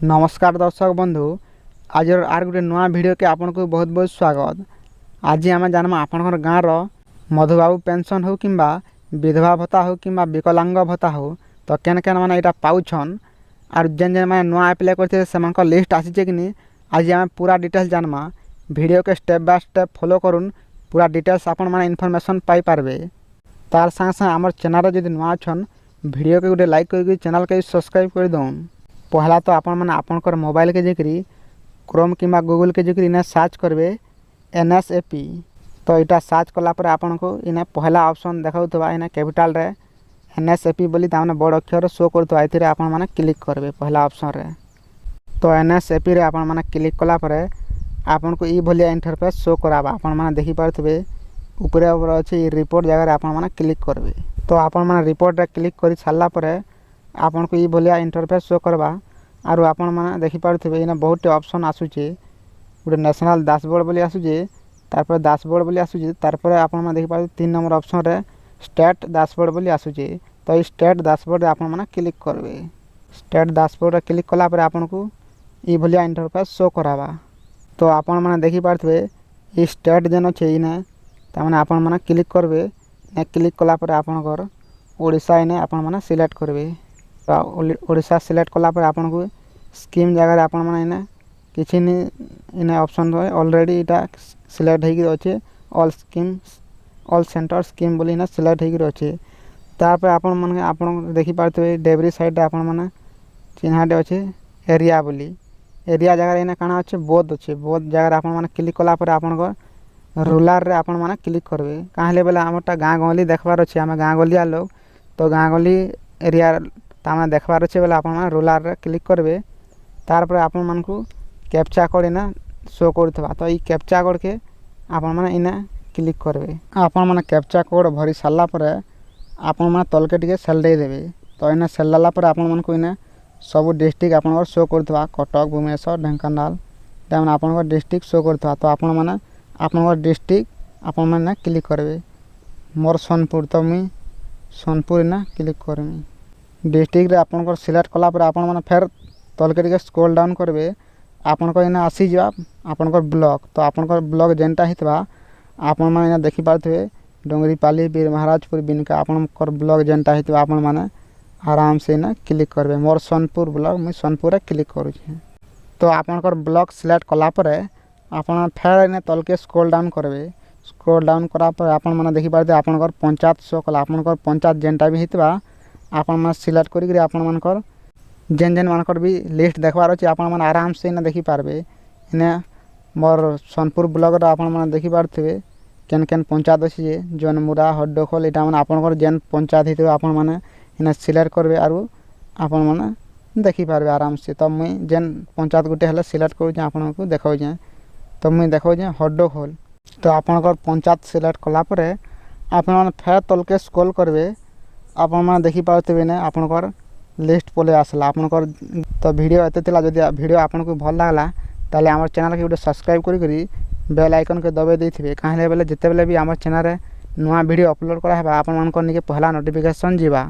नमस्कार दर्शक बंधु, आज आर गोटे नुआ भिडियो के आपन को बहुत बहुत स्वागत। आज आम जानमा आपनकर गाँव रो मधुबाबू पेंशन हो कि विधवा भत्ता हो कि विकलांग भत्ता हो तो केन केन माने एटा पाउछन आर जेन जेन माने नुआ अप्लाई करते सेमानकर लिस्ट आसीचे कि नहीं। आज आम पूरा डिटेल्स जानमा भिडियो के स्टेप बाय स्टेप फॉलो करूँ पूरा डिटेल्स आपन माने इनफॉरमेशन पाई पारबे। तार संग संग आमर चैनल जदि नुआ छन भिडियो के गोटे लाइक करके चैनल के सब्सक्राइब कर दउन। पहला तो आपण मैंने आपनकर मोबाइल के जकरी क्रोम कि गूगल के जकरी इन्हें सर्च करेंगे NSAP। तो यहाँ सर्च कलापर आपन को इन्हें पहला ऑप्शन देखा इन्हें कैपिटल रे NSAP बोली तामने बड़ अक्षर शो करुवा ये आपण मैंने क्लिक करेंगे पहला ऑप्शन रे। तो NSAP रे आपण मैंने क्लिक कलापर आपन को ये भलिया इंटरफेस शो कराबा। आपण मैंने देखी पारे ऊपर अच्छे रिपोर्ट जगह आपन मैंने क्लिक करेंगे। तो आपण मैंने रिपोर्ट रे क्लिक कर सारापर आपन को ये भलिया इंटरफेस शो करवा आरु आपण माने देखि पारुथिबे इना बहुत ऑप्शन आसुचे। गोटे नेशनल डैशबोर्ड बोली आसुचे, तारपर डैशबोर्ड बोली आसुचे, तारपर आपण माने देखि पारु 3 नंबर ऑप्शन रे स्टेट डैशबोर्ड बोली आसुचे। तो ई स्टेट डैशबोर्ड रे आपण माने क्लिक करबे। स्टेट डैशबोर्ड रे क्लिक कला पर आपण को ई भलिया इंटरफेस शो करावा। तो आपण माने देखि पारुथिबे ई स्टेट जेन अछि इने त माने आपण माने क्लिक करबे। ने क्लिक कला पर आपनकर ओडिशा इने आपण माने सिलेक्ट करबे। ओडिशा सिलेक्ट कला पर आपन को स्कीम जगह आपन माने इने किछि इने ऑप्शन रहे ऑलरेडी इटा सिलेक्ट हेकि अछि। All schemes all centre scheme बोली इने सिलेक्ट हेकि अछि। तार पर आपन माने आपन देखि पारते डेबरी साइड आपन माने चिन्हाटे अछि एरिया बोली। एरिया जगह इने काना अछि बोध अछि। बोध जगह आपन माने क्लिक कला पर आपन को रूरल रे आपन माने क्लिक करबे। काहले बेला हमरटा गाँ गली देखबार अछि। हम गाँ गलिया लोग तो गाँ गली एरिया तामने देखबार अच्छे बेले आपण माने रूरल रे क्लिक करबे। तार पर आपण मान को कैप्चा कोड इना शो करथबा। तो ई कैप्चा कोड के आपण माने इना क्लिक करबे। आपण माने कैप्चा कोड भरी सारला पर आपण माने तल के टिके सेल दे देबे। तो इना सेल लाला पर आपण मान को इना सब डिस्ट्रिक्ट आपण को शो करथबा। कटक, भुवनेश्वर, ढेंकानाल तामने आपण को डिस्ट्रिक्ट शो करथबा। तो आपण माने आपण को डिस्ट्रिक्ट आपण माने क्लिक करबे। मोर सोनपुर तो मी सोनपुर इना क्लिक करमी। डिस्ट्रिक्ट रे आपन सिलेक्ट कला पर आपन माने फेर तल के स्क्रॉल डाउन करबे। आपन को इना आसी जा आपन ब्लॉक। तो आपन ब्लॉक जेनटा हितबा आपन माने इना देखि पारथबे डोंगरीपाली, बीर महाराजपुर, बिनका आपन ब्लॉक जेनटा हितबा आपन माने आराम से इना क्लिक करबे। मोर सोनपुर ब्लॉक मैं सोनपुर रे क्लिक करू छी। तो आपन ब्लॉक सिलेक्ट कला पर आपन फेर इना तल के स्क्रॉल डाउन करबे। स्क्रॉल डाउन करा पर आपन माने देखि पारथबे आपन पंचायत शो कला। आपन पंचायत जेनटा भी हितबा आपण माने सिलेक्ट करी आपण मानकर जेन जेन मानकर भी लिस्ट देखबार अछि आपण माने आराम से इने देखि पारबे। इने मोर सोनपुर ब्लॉक रे आपण माने देखि पारथिबे केन केन पंचायत अछि जनमुरा, हड्डोखोल इटा माने आपनकर जेन पंचायत हितबे आपण माने इने सिलेक्ट करबे आरु आपण माने देखि पारबे आराम से। तो मुई जेन पंचायत गुटे हले सिलेक्ट करू जे आपण को देखाउ जे। तो मुई देखाउ जे हड्डोखोल। तो आपनकर पंचायत सिलेक्ट कला परे आपण माने फेर तल के स्क्रॉल करबे। आपण माने देखि पारथिबे ने आपनकर लिस्ट पले आसला आपनकर। तो वीडियो एते थिला। जदि वीडियो आपन को भल लागला ताले हमर चैनल के गोटे सब्सक्राइब करी बेल आइकन के दबे देथिबे। काहे बेले जते बेले भी हमर चैनल रे नुआ वीडियो अपलोड करा हेबा आपण मानकर निके पहला नोटिफिकेशन जीवा।